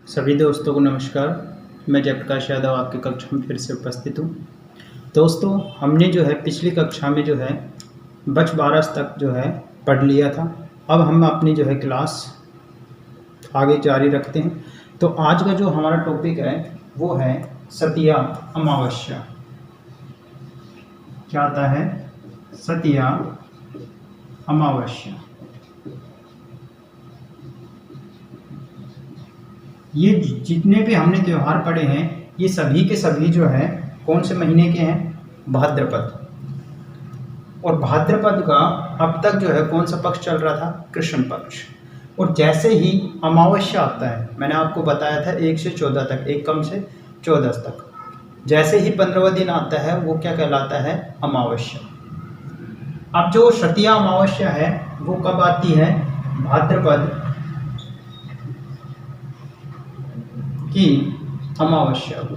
सभी दोस्तों को नमस्कार। मैं जयप्रकाश यादव आपकी कक्षा में फिर से उपस्थित हूँ। दोस्तों, हमने जो है पिछली कक्षा में जो है बच बारस तक जो है पढ़ लिया था। अब हम अपनी जो है क्लास आगे जारी रखते हैं। तो आज का जो हमारा टॉपिक है वो है सतिया अमावस्या। क्या आता है? सतिया अमावस्या। ये जितने भी हमने त्यौहार पढ़े हैं ये सभी के सभी जो है कौन से महीने के हैं? भाद्रपद। और भाद्रपद का अब तक जो है कौन सा पक्ष चल रहा था? कृष्ण पक्ष। और जैसे ही अमावस्या आता है, मैंने आपको बताया था 1 से 14 तक, 1 कम से 14 तक, जैसे ही 15वां दिन आता है वो क्या कहलाता है? अमावस्या। अब जो सतिया अमावस्या है वो कब आती है? भाद्रपद की अमावस्या को।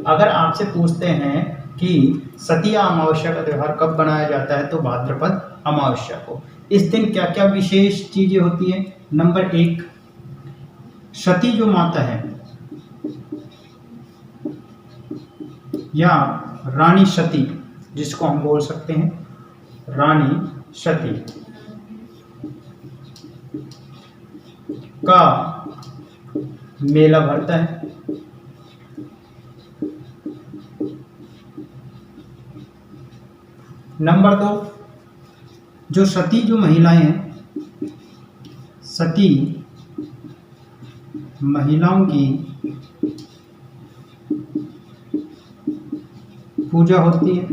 अगर आपसे पूछते हैं कि सतिया अमावस्या का त्यौहार कब बनाया जाता है, तो भाद्रपद अमावस्या को। इस दिन क्या क्या विशेष चीजें होती हैं? नंबर 1, सती जो माता है या रानी सती, जिसको हम बोल सकते हैं रानी सती का मेला भरता है। नंबर 2, जो सती जो महिलाएं हैं, सती महिलाओं की पूजा होती है।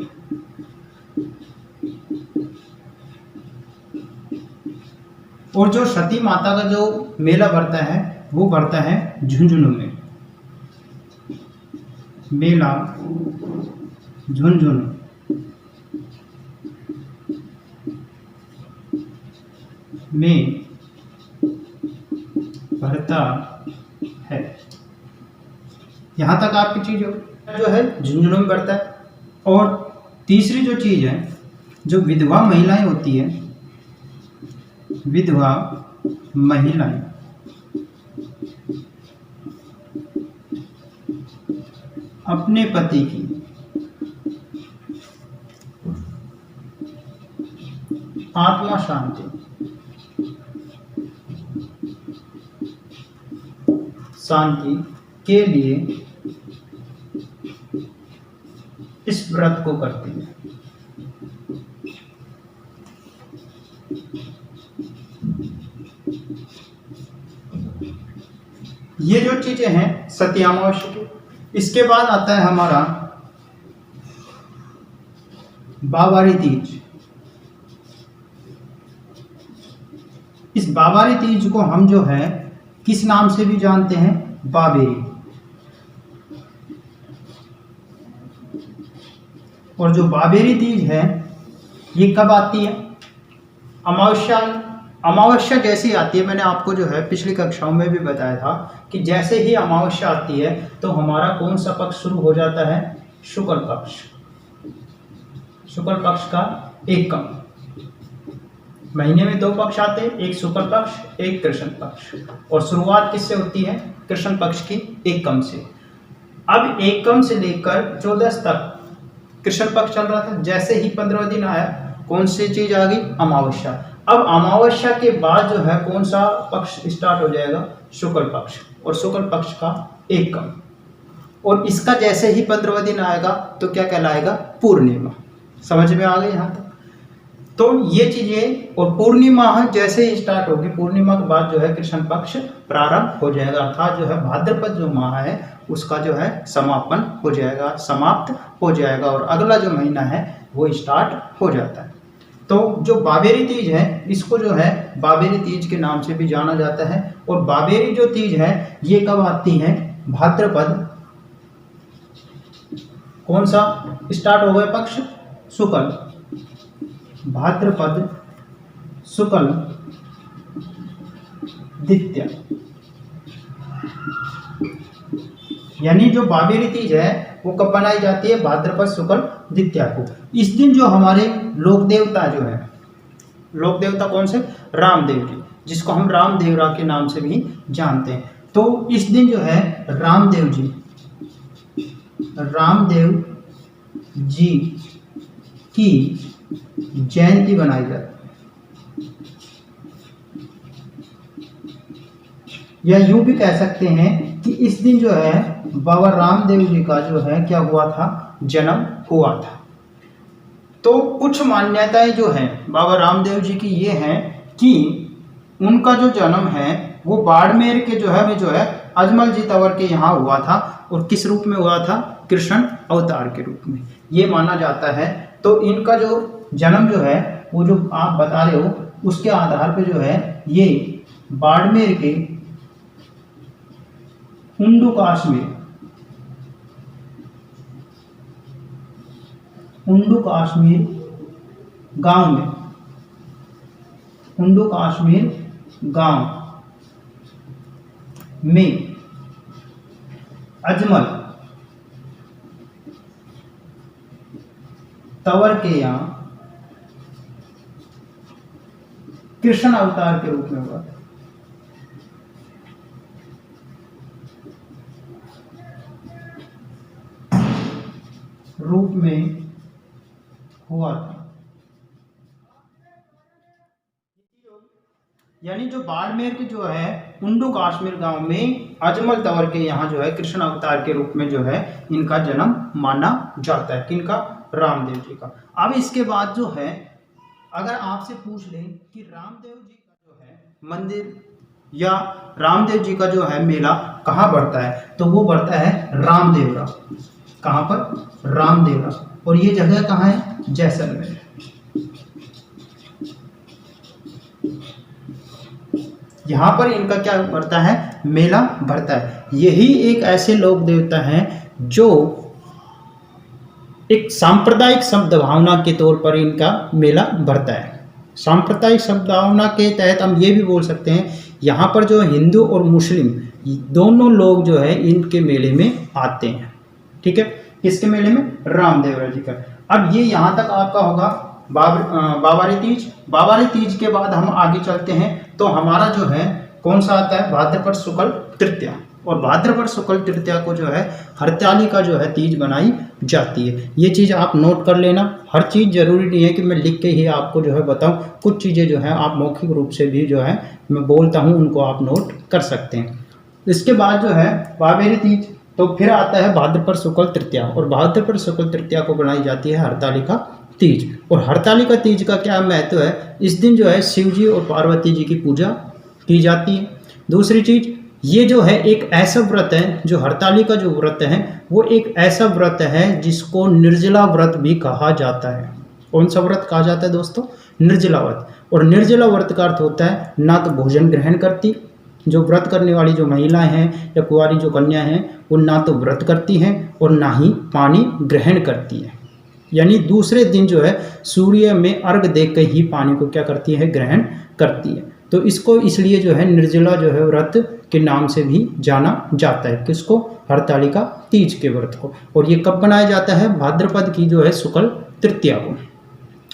और जो सती माता का जो मेला भरता है वो भरता है झुंझुनू में। मेला झुंझुनू में भरता है। यहां तक आपकी चीज जो है झुंझुनू में भरता है। और तीसरी जो चीज है, जो विधवा महिलाएं होती है, विधवा महिलाएं अपने पति की आत्मा शांति के लिए इस व्रत को करती है। ये जो चीजें हैं सतिया अमावस्या की। इसके बाद आता है हमारा बाबारी तीज। इस बाबारी तीज को हम जो है किस नाम से भी जानते हैं? बाबेरी। और जो बाबेरी तीज है ये कब आती है? अमावस्या जैसे ही आती है, मैंने आपको जो है पिछली कक्षाओं में भी बताया था कि जैसे ही अमावस्या आती है तो हमारा कौन सा पक्ष शुरू हो जाता है? शुक्ल पक्ष। शुक्ल पक्ष का 1 कम। महीने में 2 पक्ष आते हैं, एक शुक्ल पक्ष, एक कृष्ण पक्ष। और शुरुआत किससे होती है? कृष्ण पक्ष की 1 कम से। अब 1 कम से लेकर 14 तक कृष्ण पक्ष चल रहा था। जैसे ही 15वां दिन आया, कौन सी चीज आ गई? अमावस्या। अब अमावस्या के बाद जो है कौन सा पक्ष स्टार्ट हो जाएगा? शुक्ल पक्ष। और शुक्ल पक्ष का 1 कम। और इसका जैसे ही 15वां दिन आएगा तो क्या कहलाएगा? पूर्णिमा। समझ में आ गई यहाँ तक? तो ये चीजें, और पूर्णिमा जैसे ही स्टार्ट होगी, पूर्णिमा के बाद जो है कृष्ण पक्ष प्रारंभ हो जाएगा। अर्थात जो है भाद्रपद जो माह है उसका जो है समापन हो जाएगा, समाप्त हो जाएगा, और अगला जो महीना है वो स्टार्ट हो जाता है। तो जो बाबेरी तीज है इसको जो है बाबेरी तीज के नाम से भी जाना जाता है। और बाबेरी जो तीज है ये कब आती है? भाद्रपद कौन सा स्टार्ट हो गया पक्ष? शुक्ल। भाद्रपद शुक्ल द्वितीया, यानी जो बाबेरी तीज है वो कब बनाई जाती है? भाद्रपद शुक्ल द्वितीया को। इस दिन जो हमारे लोक देवता जो है, लोक देवता कौन से? रामदेव जी। जिसको हम रामदेवरा के नाम से भी जानते हैं। तो इस दिन जो है रामदेव जी की जयंती बनाई जाती है, या यूं भी कह सकते हैं कि इस दिन जो है बाबा रामदेव जी का जो है क्या हुआ था, जन्म हुआ था। तो कुछ मान्यताएं जो हैं बाबा रामदेव जी की ये हैं कि उनका जो जन्म है वो बाड़मेर के जो है अजमल जी तंवर के यहाँ हुआ था, और किस रूप में हुआ था, कृष्ण अवतार के रूप में ये माना जाता है। तो इनका जो जन्म जो है वो जो आप बता रहे हो उसके आधार पे जो है ये बाड़मेर के उंडू कश्मीर गांव में, उंडू कश्मीर गांव में अजमल तंवर के यहाँ कृष्ण अवतार के रूप में हुआ था। रूप में हुआ था, यानी जो बाड़मेर के जो है उंडू कश्मीर गांव में अजमल तंवर के यहाँ जो है कृष्ण अवतार के रूप में जो है इनका जन्म माना जाता है, किनका, रामदेव जी का। अब इसके बाद जो है अगर आपसे पूछ लें कि रामदेव जी का जो है मंदिर या रामदेव जी का जो है मेला कहाँ बढ़ता है, तो वो बढ़ता है रामदेवरा। कहाँ पर, रामदेवरा। और ये जगह कहाँ है, जैसलमेर। यहाँ पर इनका क्या बढ़ता है, मेला बढ़ता है। यही एक ऐसे लोक देवता हैं जो एक सांप्रदायिक सद्भावना के तौर पर इनका मेला बढ़ता है। सांप्रदायिक सद्भावना के तहत हम ये भी बोल सकते हैं यहाँ पर जो हिंदू और मुस्लिम दोनों लोग जो है इनके मेले में आते हैं। ठीक है, किसके मेले में, रामदेवरा जी का। अब ये यहाँ तक आपका होगा बाबारी तीज। बाबारी तीज के बाद हम आगे चलते हैं तो हमारा जो है कौन सा आता है, भाद्रपद शुक्ल तृतीया। और भाद्रपद शुक्ल तृतीया को जो है हरतालिका जो है तीज बनाई जाती है। ये चीज़ आप नोट कर लेना। हर चीज़ जरूरी नहीं है कि मैं लिख के ही आपको जो है बताऊं, कुछ चीज़ें जो है आप मौखिक रूप से भी जो है मैं बोलता हूं उनको आप नोट कर सकते हैं। इसके बाद जो है बाबेरी तीज, तो फिर आता है भाद्रपद शुक्ल तृतीया, और भाद्रपद शुक्ल तृतीया को बनाई जाती है हरतालिका तीज। और हरतालिका तीज का क्या महत्व है, इस दिन जो है शिव जी और पार्वती जी की पूजा की जाती है। दूसरी चीज, ये जो है एक ऐसा व्रत है, जो हरतालिका जो व्रत है वो एक ऐसा व्रत है जिसको निर्जला व्रत भी कहा जाता है। कौन सा व्रत कहा जाता है दोस्तों, निर्जला व्रत। और निर्जला व्रत का अर्थ होता है ना तो भोजन ग्रहण करती, जो व्रत करने वाली जो महिलाएं हैं या कुंवारी जो कन्या हैं वो ना तो व्रत करती हैं और ना ही पानी ग्रहण करती है। यानी दूसरे दिन जो है सूर्य में अर्घ देकर ही पानी को क्या करती है, ग्रहण करती है। तो इसको इसलिए जो है निर्जला जो है व्रत के नाम से भी जाना जाता है। किसको, हरतालिका तीज के व्रत को। और ये कब बनाया जाता है, भाद्रपद की जो है शुक्ल तृतीया को।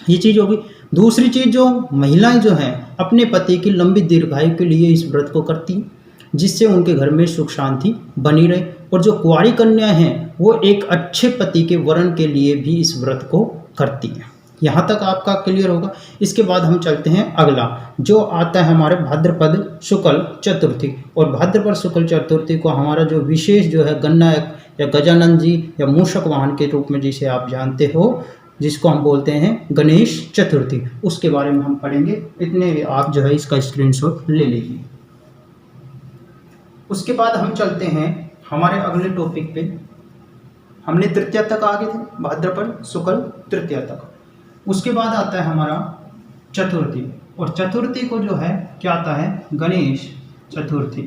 ये चीज़ होगी। दूसरी चीज़, जो महिलाएं जो हैं अपने पति की लंबी दीर्घायु के लिए इस व्रत को करती हैं, जिससे उनके घर में सुख शांति बनी रहे। और जो कुंवारी कन्या हैं वो एक अच्छे पति के वरण के लिए भी इस व्रत को करती हैं। यहाँ तक आपका क्लियर होगा। इसके बाद हम चलते हैं अगला, जो आता है हमारे भाद्रपद शुक्ल चतुर्थी। और भाद्रपद शुक्ल चतुर्थी को हमारा जो विशेष जो है गन्ना या गजानन जी या मूषक वाहन के रूप में जिसे आप जानते हो, जिसको हम बोलते हैं गणेश चतुर्थी, उसके बारे में हम पढ़ेंगे। इतने आप जो है इसका स्क्रीनशॉट ले लीजिए। उसके बाद हम चलते हैं हमारे अगले टॉपिक पे। हमने तृतीया तक आ गए थे, भाद्रपद शुक्ल तृतीया तक। उसके बाद आता है हमारा चतुर्थी। और चतुर्थी को जो है क्या आता है, गणेश चतुर्थी।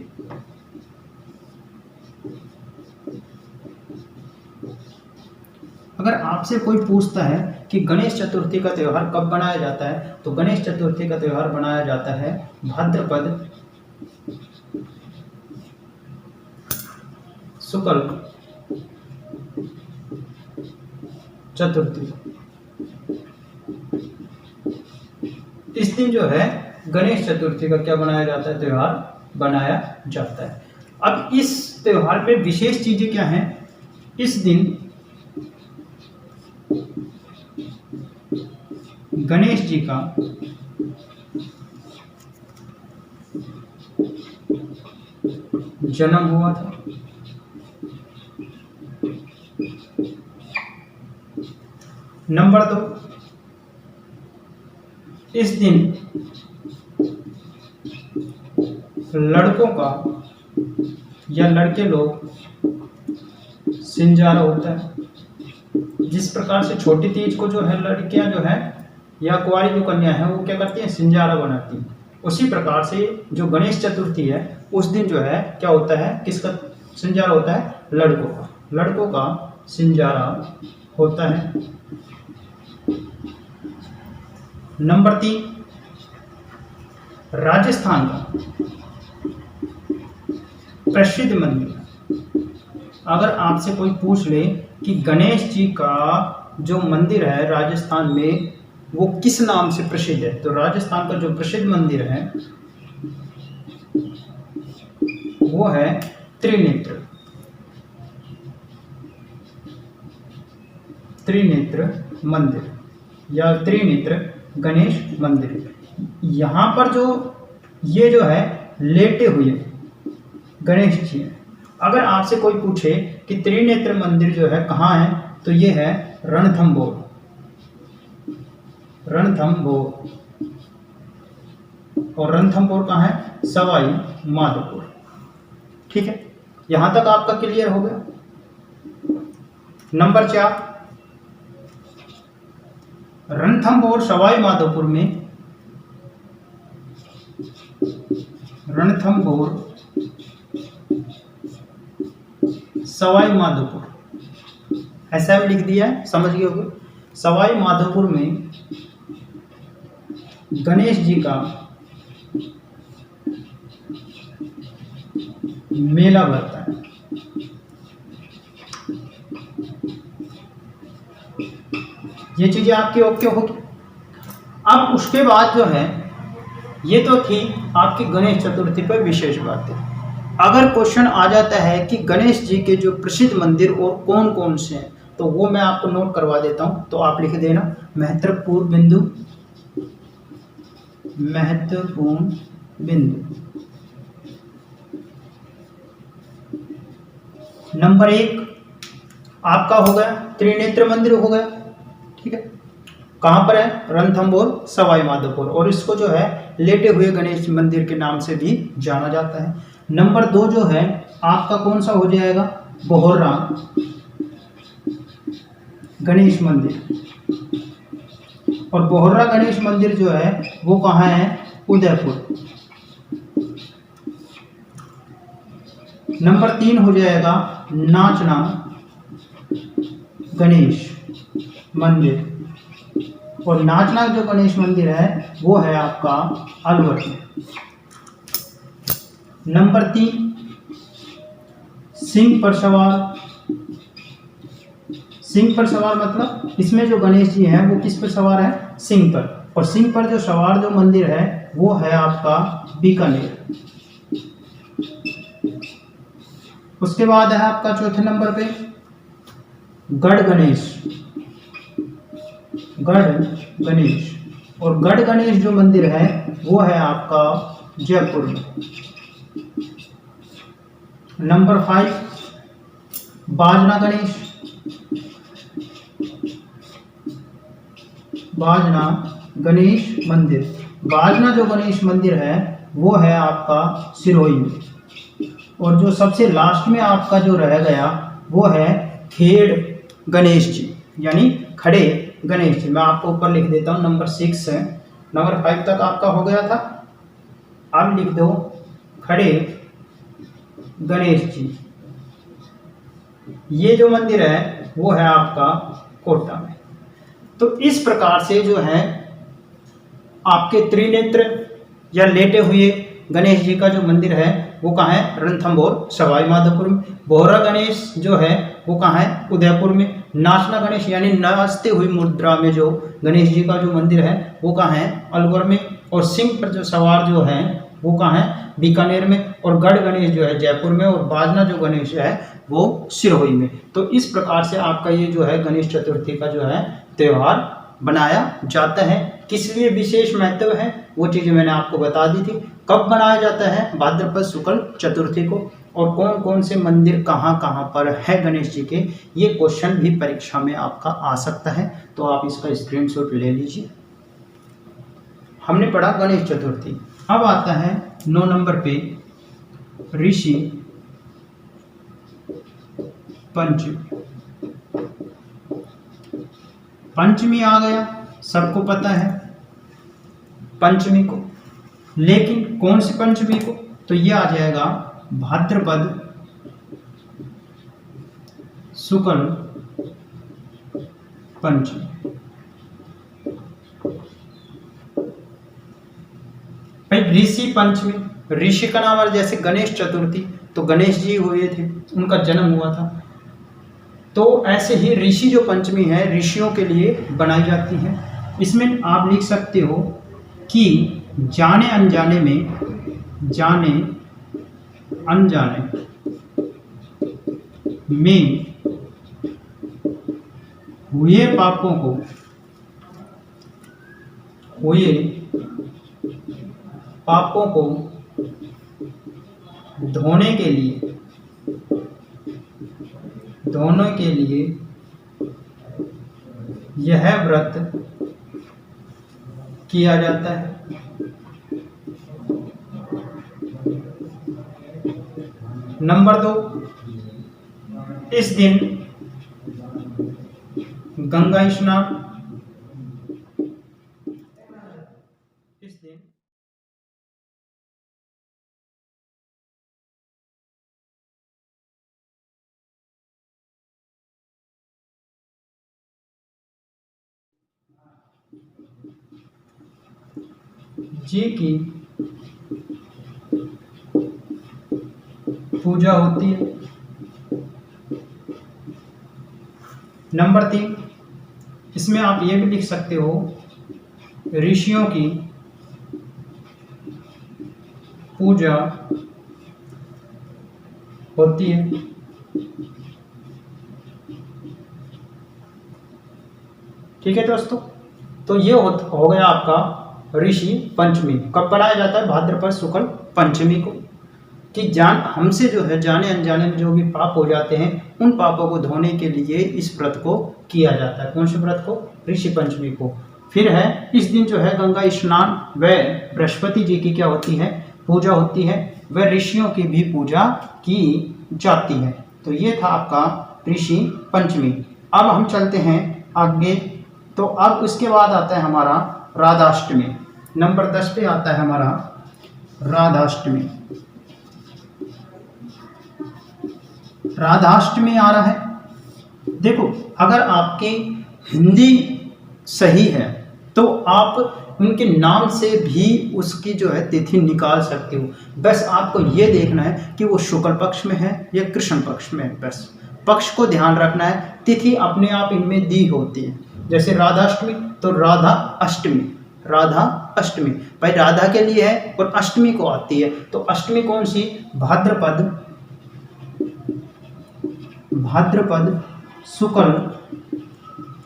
अगर आपसे कोई पूछता है कि गणेश चतुर्थी का त्यौहार कब बनाया जाता है, तो गणेश चतुर्थी का त्यौहार बनाया जाता है भाद्रपद शुक्ल चतुर्थी। इस दिन जो है गणेश चतुर्थी का क्या बनाया जाता है, त्यौहार बनाया जाता है। अब इस त्यौहार में विशेष चीजें क्या हैं, इस दिन गणेश जी का जन्म हुआ था। नंबर 2, इस दिन लड़कों का या लड़के लोग सिंजारा होता है। जिस प्रकार से छोटी तीज को जो है लड़कियां जो है या कुंवारी जो कन्या है वो क्या करती हैं, सिंजारा बनाती हैं। उसी प्रकार से जो गणेश चतुर्थी है उस दिन जो है क्या होता है, किसका सिंजारा होता है, लड़कों का सिंजारा होता है। नंबर 3, राजस्थान का प्रसिद्ध मंदिर। अगर आपसे कोई पूछ ले कि गणेश जी का जो मंदिर है राजस्थान में वो किस नाम से प्रसिद्ध है, तो राजस्थान का जो प्रसिद्ध मंदिर है वो है त्रिनेत्र मंदिर या त्रिनेत्र गणेश मंदिर। यहाँ पर जो ये जो है लेटे हुए गणेश जी हैं। अगर आपसे कोई पूछे कि त्रिनेत्र मंदिर जो है कहाँ है, तो ये है रणथंभौर। और रणथंभौर कहाँ है, सवाई माधोपुर। ठीक है, यहां तक आपका क्लियर हो गया। नंबर 4, रणथंभौर सवाई माधोपुर में सवाई माधोपुर ऐसा भी लिख दिया है, समझ गए होगे। सवाई माधोपुर में गणेश जी का मेला भरता है। ये चीजें आपकी ओके होगी। अब उसके बाद जो है ये तो थी आपकी गणेश चतुर्थी पर विशेष बातें। अगर क्वेश्चन आ जाता है कि गणेश जी के जो प्रसिद्ध मंदिर और कौन कौन से हैं, तो वो मैं आपको नोट करवा देता हूं। तो आप लिख देना महत्वपूर्ण बिंदु। नंबर 1 आपका हो गया त्रिनेत्र मंदिर हो गया। ठीक है, कहां पर है, रणथंभौर सवाई माधोपुर, और इसको जो है लेटे हुए गणेश मंदिर के नाम से भी जाना जाता है। नंबर 2 जो है आपका कौन सा हो जाएगा, बोहर्रा गणेश मंदिर। और बोहर्रा गणेश मंदिर जो है वो कहाँ है, उदयपुर। नंबर 3 हो जाएगा नाचना गणेश मंदिर, और नाचना जो गणेश मंदिर है वो है आपका अलवर में। नंबर 3 सिंह पर सवार मतलब इसमें जो गणेश जी हैं वो किस पर सवार है, सिंह पर। और सिंह पर जो सवार जो मंदिर है वो है आपका बीकानेर। उसके बाद है आपका चौथे नंबर पे गढ़ गणेश, और गढ़ गणेश जो मंदिर है वो है आपका जयपुर में। नंबर 5 बाजना गणेश मंदिर। बाजना जो गणेश मंदिर है वो है आपका सिरोही में। और जो सबसे लास्ट में आपका जो रह गया वो है खेड़ गणेश जी, यानी खड़े गणेश जी। मैं आपको ऊपर लिख देता हूँ, नंबर 6 है। नंबर 5 तक आपका हो गया था। अब लिख दो खड़े गणेश जी। ये जो मंदिर है वो है आपका कोटा में। तो इस प्रकार से जो है आपके त्रिनेत्र या लेटे हुए गणेश जी का जो मंदिर है वो कहाँ है, रणथंभौर सवाई माधोपुर में। बोहरा गणेश जो है वो कहाँ है, उदयपुर में। नाचना गणेश यानी नाचते हुई मुद्रा में जो गणेश जी का जो मंदिर है वो कहाँ है, अलवर में। और सिंह पर जो सवार जो है वो कहाँ है, बीकानेर में। और गढ़ गणेश जो है जयपुर में। और बाजना जो गणेश है वो सिरोही में। तो इस प्रकार से आपका ये जो है गणेश चतुर्थी का जो है त्यौहार बनाया जाता है। किस लिए विशेष महत्व है वो चीज़ें मैंने आपको बता दी थी। कब बनाया जाता है, भाद्रपद शुक्ल चतुर्थी को। और कौन कौन से मंदिर कहाँ कहाँ पर है गणेश जी के, ये क्वेश्चन भी परीक्षा में आपका आ सकता है, तो आप इसका स्क्रीनशॉट ले लीजिए। हमने पढ़ा गणेश चतुर्थी। अब आता है 9 नंबर पे ऋषि पंचमी। पंचमी आ गया, सबको पता है पंचमी को, लेकिन कौन सी पंचमी को, तो ये आ जाएगा भाद्रपद शुक्ल पंचमी। भाई ऋषि पंचमी, ऋषि का नाम है, जैसे गणेश चतुर्थी तो गणेश जी हुए थे, उनका जन्म हुआ था, तो ऐसे ही ऋषि जो पंचमी है ऋषियों के लिए बनाई जाती है। इसमें आप लिख सकते हो कि जाने अनजाने में, जाने अनजाने में हुए पापों को, हुए पापों को धोने के लिए, धोने के लिए यह व्रत किया जाता है। नंबर 2, इस दिन गंगा स्नान, इस दिन जी की पूजा होती है। नंबर 3, इसमें आप ये भी लिख सकते हो ऋषियों की पूजा होती है। ठीक है दोस्तों, तो ये हो गया आपका ऋषि पंचमी। कब बनाया जाता है, भाद्रपद शुक्ल पंचमी को। कि हमसे जो है जाने अनजाने में जो भी पाप हो जाते हैं उन पापों को धोने के लिए इस व्रत को किया जाता है। कौन से व्रत को, ऋषि पंचमी को। फिर है इस दिन जो है गंगा स्नान व बृहस्पति जी की क्या होती है, पूजा होती है, व ऋषियों की भी पूजा की जाती है। तो ये था आपका ऋषि पंचमी। अब हम चलते हैं आगे। तो अब उसके बाद आता है हमारा राधाष्टमी। नंबर 10 पे आता है हमारा राधाष्टमी। राधाष्टमी आ रहा है। देखो, अगर आपकी हिंदी सही है तो आप उनके नाम से भी उसकी जो है तिथि निकाल सकते हो। बस आपको ये देखना है कि वो शुक्ल पक्ष में है या कृष्ण पक्ष में है। बस पक्ष को ध्यान रखना है, तिथि अपने आप इनमें दी होती है। जैसे राधाष्टमी तो राधा अष्टमी, राधा अष्टमी भाई राधा के लिए है और अष्टमी को आती है। तो अष्टमी कौन सी, भाद्रपद, भाद्रपद शुक्ल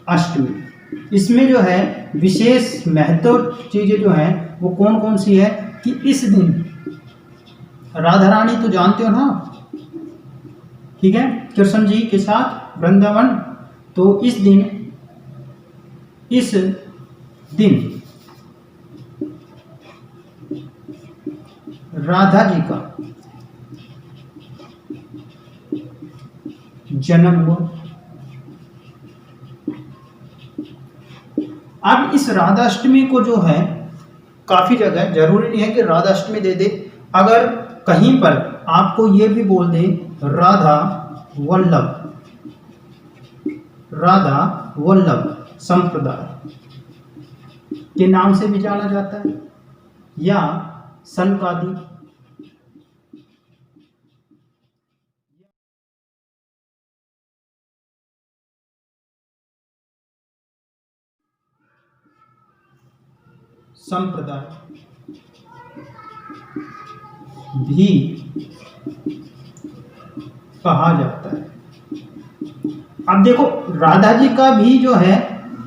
अष्टमी। इसमें जो है विशेष महत्व चीजें जो हैं वो कौन कौन सी है कि इस दिन राधा रानी तो जानते हो ना, ठीक है, कृष्ण जी के साथ वृंदावन। तो इस दिन राधा जी का जन्म हुआ। अब इस राधाष्टमी को जो है काफी जगह, जरूरी नहीं है कि राधाष्टमी दे दे, अगर कहीं पर आपको ये भी बोल दे राधा वल्लभ, राधा वल्लभ संप्रदाय के नाम से भी जाना जाता है, या संकादी संप्रदाय भी कहा जाता है। अब देखो राधा जी का भी जो है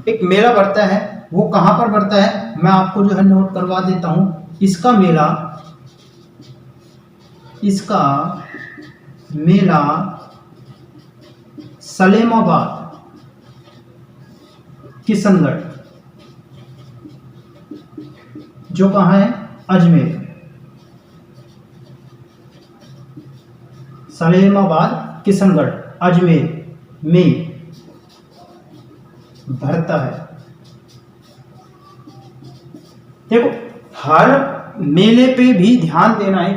एक मेला बढ़ता है, वो कहाँ पर बढ़ता है मैं आपको जो है नोट करवा देता हूँ। इसका मेला सलेमाबाद किशनगढ़, जो कहाँ है अजमेर, सलेमाबाद किशनगढ़ अजमेर में भरता है। देखो हर मेले पे भी ध्यान देना है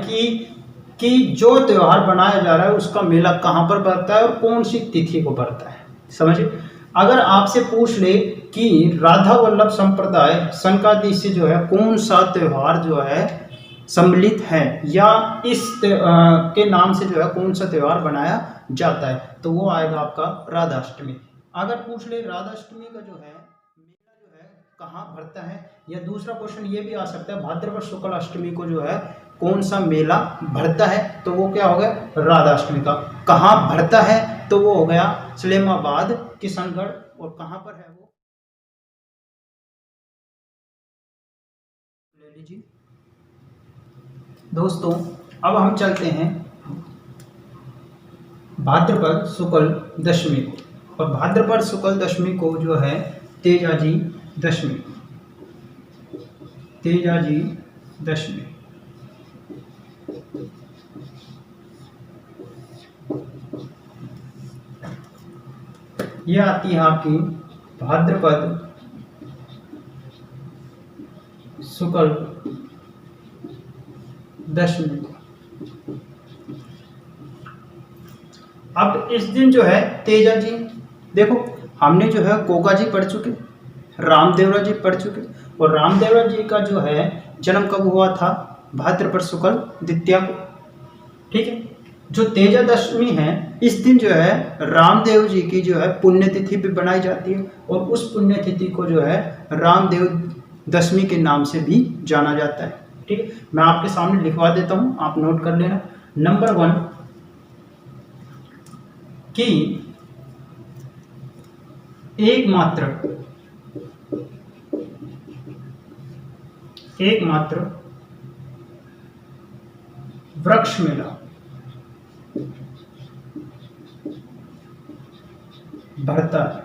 कि जो त्योहार बनाया जा रहा है उसका मेला कहाँ पर पड़ता है और कौन सी तिथि को पड़ता है। समझिए, अगर आपसे पूछ ले कि राधा वल्लभ संप्रदाय संक्रांति से जो है कौन सा त्योहार जो है सम्मिलित है या इस के नाम से जो है कौन सा त्योहार बनाया जाता है, तो वो आएगा आपका राधाष्टमी। अगर पूछ ले राधाष्टमी का जो है मेला जो है कहाँ भरता है, या दूसरा क्वेश्चन ये भी आ सकता है भाद्रपद शुक्ल अष्टमी को जो है कौन सा मेला भरता है, तो वो क्या हो गया राधाष्टमी का। कहाँ भरता है तो वो हो गया सलेमाबाद किशनगढ़, और कहाँ पर है वो ले लीजिए। दोस्तों अब हम चलते हैं भाद्रपद शुक्ल दशमी को, और भाद्रपद शुक्ल दशमी को जो है तेजाजी दशमी यह आती है आपकी भाद्रपद शुक्ल दशमी। अब इस दिन जो है तेजा जी, देखो हमने जो है गोगा जी पढ़ चुके, रामदेवरा जी पढ़ चुके, और रामदेवरा जी का जो है जन्म कब हुआ था भाद्रपद शुक्ल द्वितीया को। ठीक है, जो तेजा दशमी है इस दिन जो है रामदेव जी की जो है पुण्यतिथि भी बनाई जाती है, और उस पुण्यतिथि को जो है रामदेव दशमी के नाम से भी जाना जाता है। ठीक है, मैं आपके सामने लिखवा देता हूं, आप नोट कर लेना। नंबर 1 कि एकमात्र वृक्ष मेला भरता है,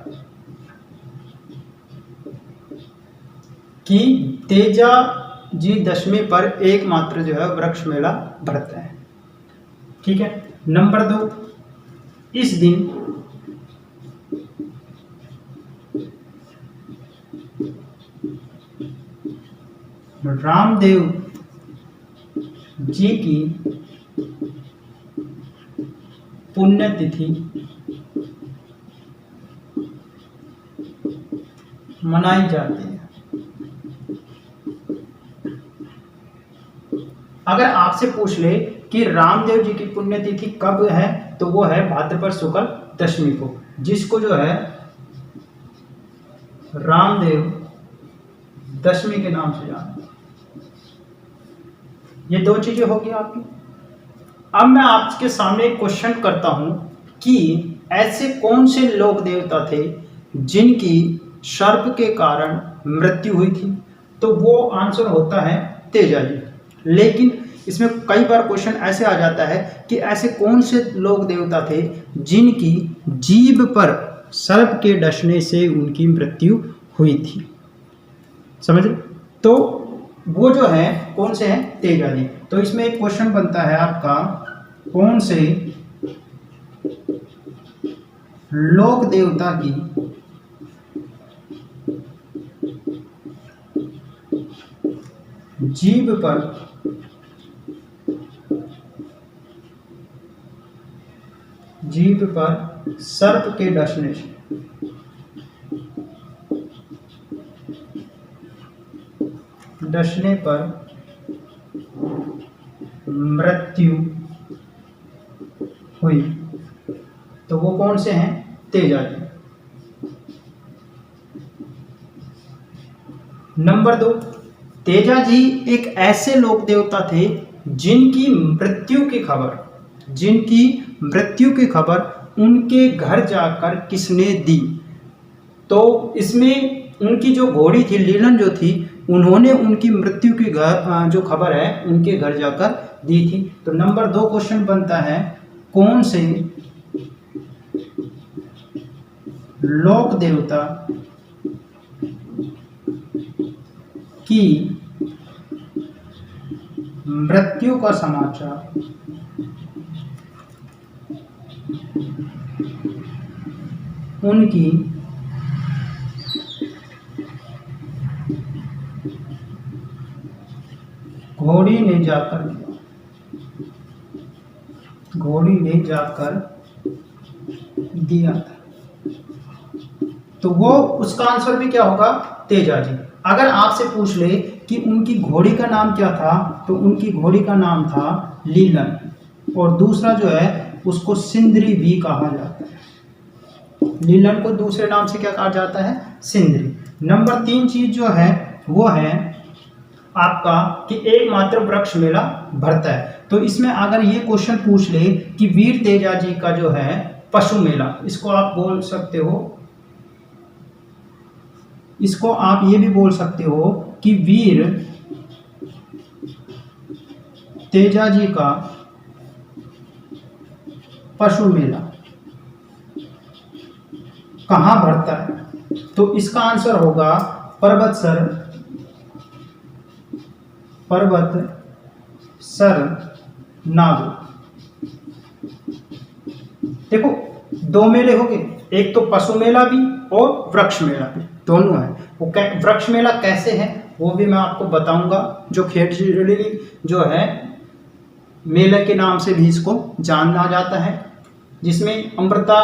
कि तेजा जी दशमी पर एकमात्र जो है वृक्ष मेला भरता है। ठीक है, नंबर 2 इस दिन रामदेव जी की पुण्यतिथि मनाई जाती है। अगर आपसे पूछ ले कि रामदेव जी की पुण्यतिथि कब है, तो वो है भाद्रपद शुक्ल दशमी को, जिसको जो है रामदेव दशमी के नाम से जाना। ये 2 चीजें होगी आपकी। अब मैं आपके सामने एक क्वेश्चन करता हूं कि ऐसे कौन से लोक देवता थे जिनकी सर्प के कारण मृत्यु हुई थी, तो वो आंसर होता है तेजा जी। लेकिन इसमें कई बार क्वेश्चन ऐसे आ जाता है कि ऐसे कौन से लोक देवता थे जिनकी जीभ पर सर्प के डसने से उनकी मृत्यु हुई थी। समझ, तो वो जो है कौन से हैं तेजा जी। तो इसमें एक क्वेश्चन बनता है आपका, कौन से लोक देवता की जीभ पर सर्प के डसने से पर मृत्यु हुई, तो वो कौन से हैं तेजा जी। नंबर 2 तेजा जी एक ऐसे लोक देवता थे जिनकी मृत्यु की खबर उनके घर जाकर किसने दी। तो इसमें उनकी जो घोड़ी थी लीलन जो थी, उन्होंने उनकी मृत्यु की जो खबर है उनके घर जाकर दी थी। तो नंबर 2 क्वेश्चन बनता है, कौन से लोक देवता की मृत्यु का समाचार उनकी घोड़ी ने जाकर दिया था। तो वो उसका आंसर भी क्या होगा, तेजा जी। अगर आपसे पूछ ले कि उनकी घोड़ी का नाम क्या था, तो उनकी घोड़ी का नाम था लीलन, और दूसरा जो है उसको सिंदरी भी कहा जाता है। लीलन को दूसरे नाम से क्या कहा जाता है, सिंदरी। नंबर 3 चीज जो है वो है आपका कि एकमात्र वृक्ष मेला भरता है। तो इसमें अगर ये क्वेश्चन पूछ ले कि वीर तेजा जी का जो है पशु मेला, इसको आप बोल सकते हो, इसको आप ये भी बोल सकते हो कि वीर तेजा जी का पशु मेला कहाँ भरता है। तो इसका आंसर होगा पर्वतसर नागौर। देखो 2 मेले हो गए, एक तो पशु मेला भी और वृक्ष मेला भी, दोनों है। वो वृक्ष मेला कैसे है वो भी मैं आपको बताऊंगा, जो खेजड़ी जो है मेले के नाम से भी इसको जाना जाता है, जिसमें अमृता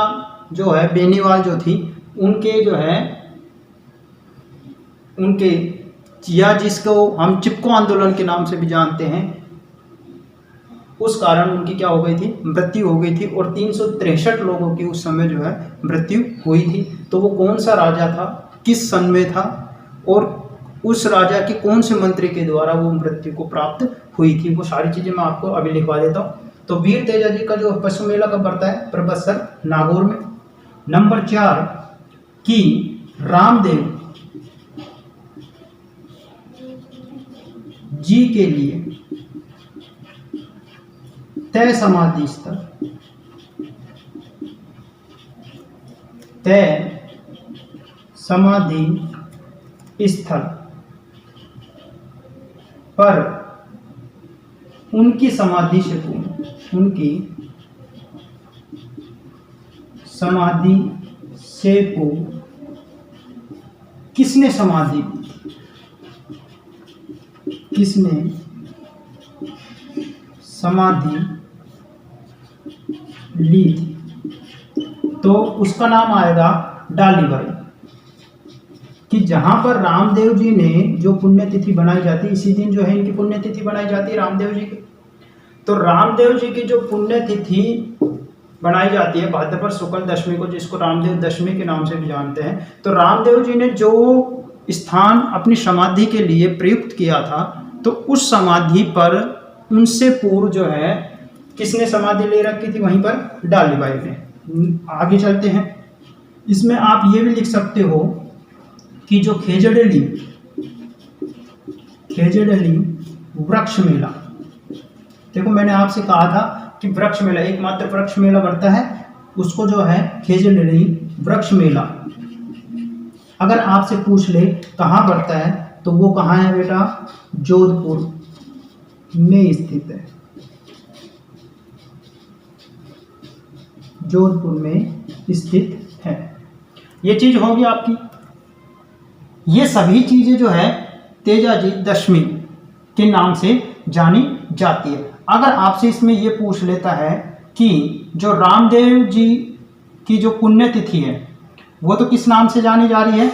जो है बेनीवाल जो थी उनके जो है उनके या जिसको हम चिपको आंदोलन के नाम से भी जानते हैं, उस कारण उनकी क्या हो गई थी, मृत्यु हो गई थी, और 363 लोगों की उस समय जो है मृत्यु हुई थी। तो वो कौन सा राजा था, किस सन में था, और उस राजा के कौन से मंत्री के द्वारा वो मृत्यु को प्राप्त हुई थी, वो सारी चीजें मैं आपको अभी लिखवा देता हूँ। तो वीर तेजा जी का जो पशु मेला कब बढ़ता है, पर्वतसर नागौर में। नंबर 4 कि रामदेव जी के लिए तय समाधि स्थल पर उनकी समाधि से पूर्व किसने समाधि ली थी। तो उसका नाम आएगा डालीबाई, कि जहां पर रामदेव जी ने जो पुण्यतिथि बनाई जाती है, इसी दिन जो है इनकी पुण्यतिथि बनाई जाती है रामदेव जी की। तो रामदेव जी की जो पुण्यतिथि बनाई जाती है भाद्रपद शुक्ल दशमी को, जिसको रामदेव दशमी के नाम से भी जानते हैं। तो रामदेव जी ने जो स्थान अपनी समाधि के लिए प्रयुक्त किया था, तो उस समाधि पर उनसे पूर्व जो है किसने समाधि ले रखी थी, वहीं पर डालीबाई ने। आगे चलते हैं, इसमें आप ये भी लिख सकते हो कि जो खेजड़ेली वृक्ष मेला, देखो मैंने आपसे कहा था कि वृक्ष मेला एकमात्र वृक्ष मेला बढ़ता है, उसको जो है खेजड़ेली वृक्ष मेला अगर आपसे पूछ ले कहाँ बढ़ता है, तो वो कहाँ है बेटा, जोधपुर में स्थित है। जोधपुर में स्थित है। ये चीज होगी आपकी। ये सभी चीजें जो है तेजाजी दशमी के नाम से जानी जाती है। अगर आपसे इसमें ये पूछ लेता है कि जो रामदेव जी की जो पुण्यतिथि है वो तो किस नाम से जानी जा रही है,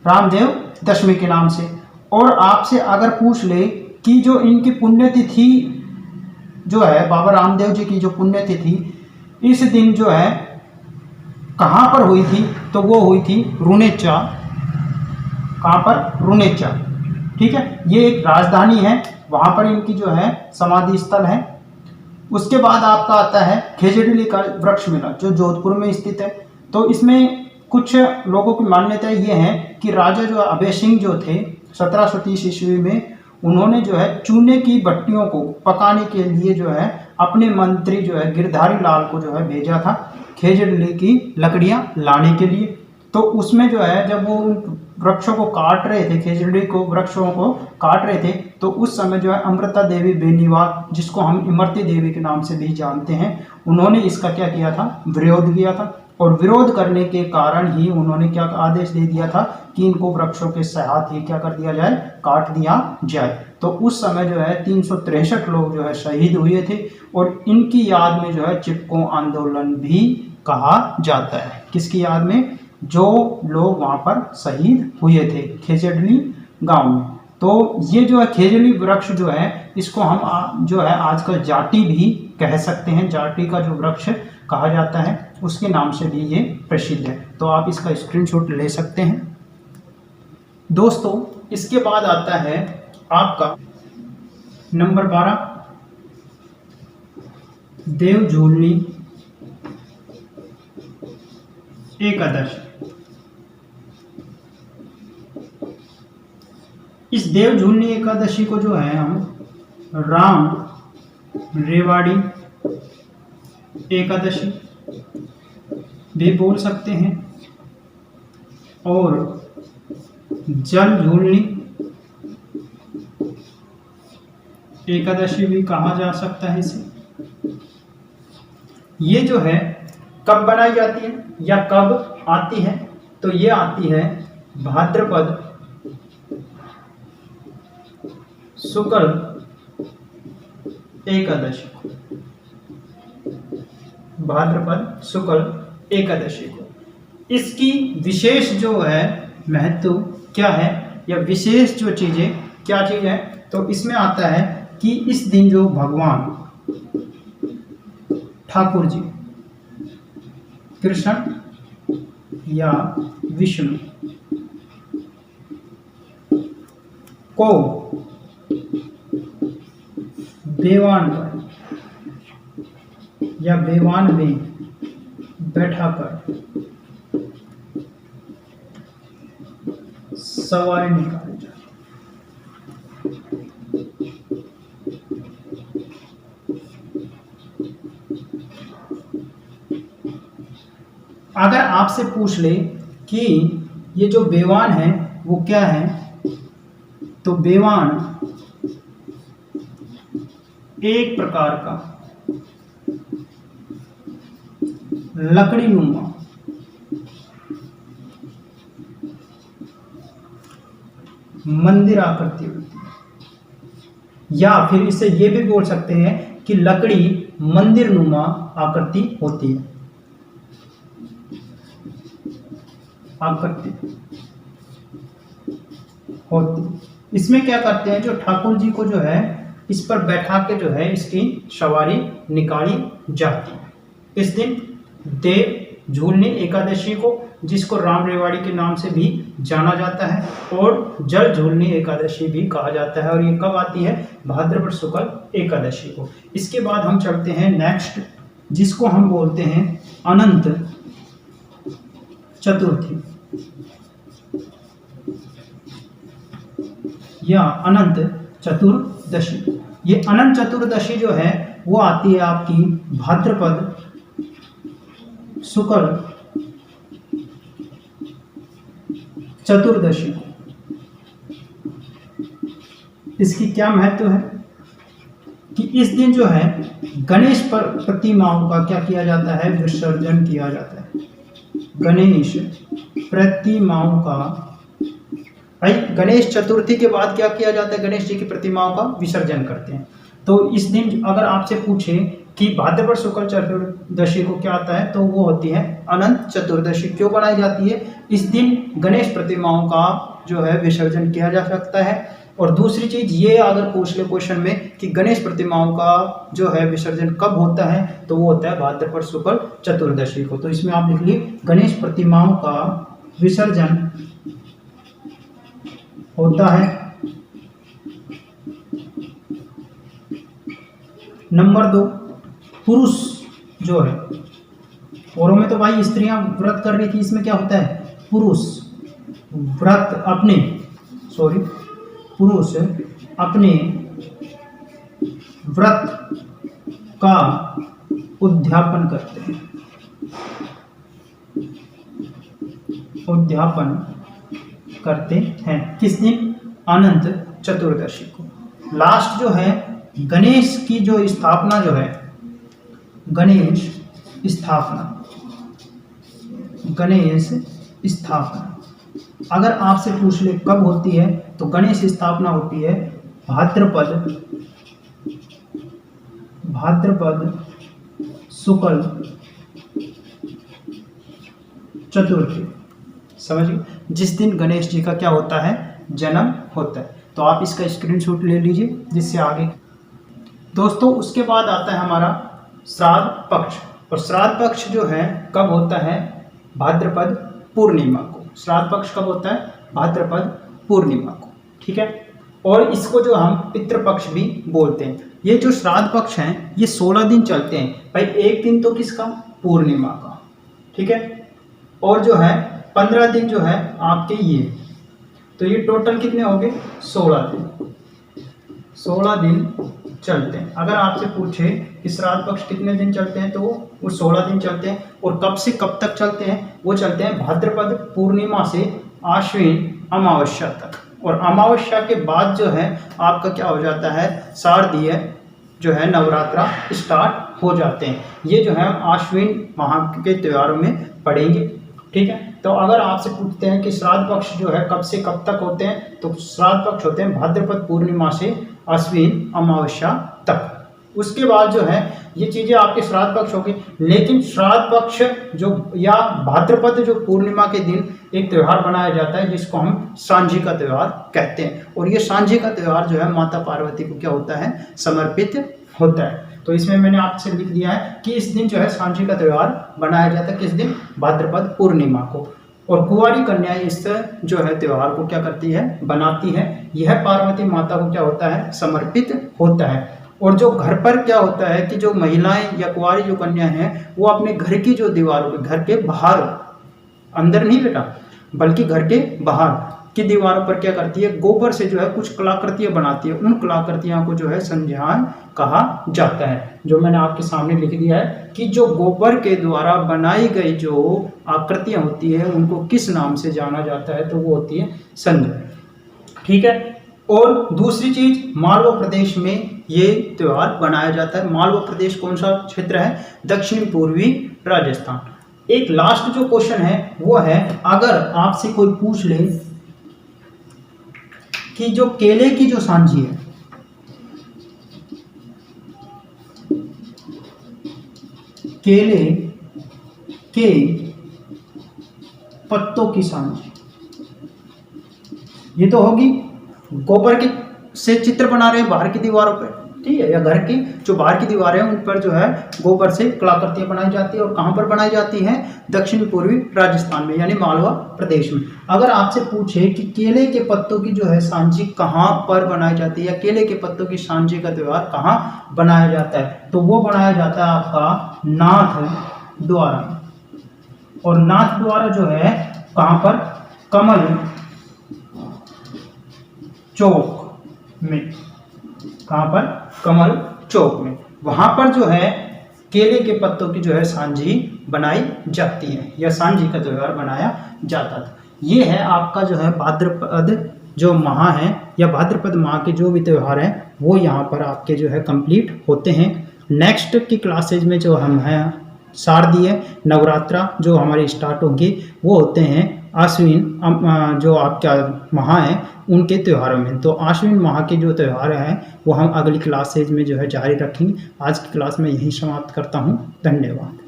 रामदेव दशमी के नाम से, और आपसे अगर पूछ ले कि जो इनकी पुण्यतिथि जो है बाबा रामदेव जी की जो पुण्यतिथि इस दिन जो है कहाँ पर हुई थी, तो वो हुई थी रुनेचा। कहाँ पर, रुनेचा, ठीक है, ये एक राजधानी है, वहाँ पर इनकी जो है समाधि स्थल है। उसके बाद आपका आता है खेजड़िली का वृक्ष मेला जो जोधपुर में स्थित है। तो इसमें कुछ लोगों की मान्यता ये है कि राजा जो अभय सिंह जो थे 1730 ईस्वी में, उन्होंने जो है चूने की भट्टियों को पकाने के लिए जो है अपने मंत्री जो है गिरधारी लाल को जो है भेजा था खेजड़िली की लकड़ियां लाने के लिए। तो उसमें जो है जब वो वृक्षों को काट रहे थे, खेजड़ी को वृक्षों को काट रहे थे, तो उस समय जो है अमृता देवी बेनीवाल, जिसको हम इमरती देवी के नाम से भी जानते हैं, उन्होंने इसका क्या किया था, विरोध किया था। और विरोध करने के कारण ही उन्होंने क्या आदेश दे दिया था कि इनको वृक्षों के साथ ही क्या कर दिया जाए, काट दिया जाए। तो उस समय जो है 363 लोग जो है शहीद हुए थे और इनकी याद में जो है चिपको आंदोलन भी कहा जाता है। किसकी याद में, जो लोग वहां पर शहीद हुए थे खेजड़िली गांव में। तो ये जो है खेजड़िली वृक्ष जो है, इसको हम जो है आजकल जाटी भी कह सकते हैं, जाटी का जो वृक्ष कहा जाता है उसके नाम से भी ये प्रसिद्ध है। तो आप इसका स्क्रीनशॉट ले सकते हैं। दोस्तों इसके बाद आता है आपका नंबर 12, देवझूलनी एकादशी। इस देवझूलनी एकादशी को जो है हम राम रेवाड़ी एकादशी भी बोल सकते हैं और जल झूलनी एकादशी भी कहा जा सकता है इसे। ये जो है कब बनाई जाती है या कब आती है, तो ये आती है भाद्रपद शुक्ल एकादशी को, भाद्रपद शुक्ल एकादशी को। इसकी विशेष जो है महत्व क्या है या विशेष जो चीजें क्या चीज है, तो इसमें आता है कि इस दिन जो भगवान ठाकुर जी कृष्ण या विष्णु को बेवान पर या बेवान में बैठाकर सवारी निकाली जाती। अगर आपसे पूछ ले कि ये जो बेवान है वो क्या है, तो बेवान एक प्रकार का लकड़ी नुमा मंदिर आकृति होती है, या फिर इसे ये भी बोल सकते हैं कि लकड़ी मंदिर नुमा आकृति होती है, आकृति होती। इसमें क्या करते हैं, जो ठाकुर जी को जो है इस पर बैठा के जो है इसकी सवारी निकाली जाती है। इस दिन देव झूलनी एकादशी को, जिसको राम रेवाड़ी के नाम से भी जाना जाता है, और जल झूलनी एकादशी भी कहा जाता है। और ये कब आती है, भाद्रपद शुक्ल एकादशी को। इसके बाद हम चलते हैं नेक्स्ट, जिसको हम बोलते हैं अनंत चतुर्थी या अनंत चतुर्दशी। ये अनंत चतुर्दशी जो है वो आती है आपकी भाद्रपद शुक्ल चतुर्दशी को। इसकी क्या महत्व है कि इस दिन जो है गणेश प्रतिमाओं का क्या किया जाता है, विसर्जन किया जाता है। गणेश प्रतिमाओं का, भाई गणेश चतुर्थी के बाद क्या किया जाता है, गणेश जी की प्रतिमाओं का विसर्जन करते हैं। तो इस दिन अगर आपसे पूछे कि भाद्रपद शुक्ल चतुर्दशी को क्या आता है, तो वो होती है अनंत चतुर्दशी। क्यों बनाई जाती है, इस दिन गणेश प्रतिमाओं का जो है विसर्जन किया जा सकता है। और दूसरी चीज ये अगर पूछ ले क्वेश्चन में कि गणेश प्रतिमाओं का जो है विसर्जन कब होता है, तो वो होता है भाद्रपद शुक्ल चतुर्दशी को। तो इसमें आप लिख लिए गणेश प्रतिमाओं का विसर्जन होता है। नंबर 2, पुरुष जो है, औरों में तो भाई स्त्रियां व्रत कर रही थी, इसमें क्या होता है, पुरुष व्रत अपने पुरुष अपने व्रत का उद्यापन करते हैं, उद्यापन करते हैं। किस दिन, अनंत चतुर्दशी को। लास्ट जो है गणेश की जो स्थापना जो है, गणेश स्थापना, गणेश स्थापना अगर आपसे पूछ ले कब होती है, तो गणेश स्थापना होती है भाद्रपद शुक्ल चतुर्थी, समझिए, जिस दिन गणेश जी का क्या होता है, जन्म होता है। तो आप इसका स्क्रीनशॉट ले लीजिए, जिससे आगे दोस्तों। उसके बाद आता है हमारा श्राद्ध पक्ष, और श्राद्ध पक्ष जो है कब होता है, भाद्रपद पूर्णिमा को। श्राद्ध पक्ष कब होता है, भाद्रपद पूर्णिमा को, ठीक है। और इसको जो हम पितृपक्ष भी बोलते हैं। ये जो श्राद्ध पक्ष हैं ये 16 दिन चलते हैं भाई, एक दिन तो किसका, पूर्णिमा का, ठीक है। और जो है 15 दिन जो है आपके ये, तो ये टोटल कितने हो गए, 16 दिन, 16 दिन चलते हैं। अगर आपसे पूछे कि श्राद्ध पक्ष कितने दिन चलते हैं, तो वो 16 दिन चलते हैं। और कब से कब तक चलते हैं, वो चलते हैं भाद्रपद पूर्णिमा से आश्विन अमावस्या तक। और अमावस्या के बाद जो है आपका क्या हो जाता है, शारदीय जो है नवरात्रा स्टार्ट हो जाते हैं। ये जो है आश्विन माह के त्योहारों में पड़ेंगे, ठीक है। तो अगर आपसे पूछते हैं कि श्राद्ध पक्ष जो है कब से कब तक होते हैं, तो श्राद्ध पक्ष होते हैं भाद्रपद पूर्णिमा से आश्विन अमावस्या तक। उसके बाद जो है ये चीज़ें आपके श्राद्ध पक्ष होगी। लेकिन श्राद्ध पक्ष जो या भाद्रपद जो पूर्णिमा के दिन एक त्यौहार बनाया जाता है, जिसको हम सांझी का त्यौहार कहते हैं। और ये सांझी का त्यौहार जो है माता पार्वती को क्या होता है, समर्पित होता है। तो इसमें मैंने आपसे लिख दिया है कि इस दिन जो है सांझी का त्यौहार बनाया जाता है, किस दिन, भाद्रपद पूर्णिमा को। और कुंवारी कन्याएं इस जो है त्यौहार को क्या करती है, बनाती है। यह पार्वती माता को क्या होता है, समर्पित होता है। और जो घर पर क्या होता है कि जो महिलाएं या कुंवारी जो कन्या हैं, वो अपने घर की जो दीवारों पे, घर के बाहर, अंदर नहीं बेटा, बल्कि घर के बाहर की दीवारों पर क्या करती है, गोबर से जो है कुछ कलाकृतियां बनाती है। उन कलाकृतियों को जो है संध्यान कहा जाता है। जो मैंने आपके सामने लिख दिया है कि जो गोबर के द्वारा बनाई गई जो आकृतियां होती है, उनको किस नाम से जाना जाता है, तो वो होती है संध्या, ठीक है। और दूसरी चीज, मालवा प्रदेश में ये त्यौहार बनाया जाता है। मालवा प्रदेश कौन सा क्षेत्र है, दक्षिण पूर्वी राजस्थान। एक लास्ट जो क्वेश्चन है वो है, अगर आपसे कोई पूछ ले कि जो केले की जो सांझी है, केले के पत्तों की सांझी, ये तो होगी गोबर के से चित्र बना रहे हैं बाहर की दीवारों पर, ठीक है, या घर की जो बाहर की दीवारें हैं उन पर जो है गोबर से कलाकृतियां बनाई जाती है। और कहाँ पर बनाई जाती हैं, दक्षिण पूर्वी राजस्थान में, यानी मालवा प्रदेश में। अगर आपसे पूछे कि केले के पत्तों की जो है सांझी कहाँ पर बनाई जाती है, या केले के पत्तों की सांझी का त्यौहार कहाँ बनाया जाता है, तो वो बनाया जाता है आपका नाथ द्वारा। और नाथ द्वारा जो है कहाँ पर, कमल चौक में, कहाँ पर, कमल चौक में, वहां पर जो है केले के पत्तों की जो है सांझी बनाई जाती है, या सांझी का त्यौहार बनाया जाता था। ये है आपका जो है भाद्रपद जो माह है, या भाद्रपद माह के जो भी त्यौहार हैं वो यहाँ पर आपके जो है कंप्लीट होते हैं। नेक्स्ट की क्लासेज में जो हम हैं शारदीय नवरात्रा जो हमारे स्टार्ट होंगी, वो होते हैं आश्विन जो आपका माह है उनके त्योहारों में। तो आश्विन माह के जो त्यौहार हैं वो हम अगली क्लासेज में जो है जारी रखेंगे। आज की क्लास में यही समाप्त करता हूँ। धन्यवाद।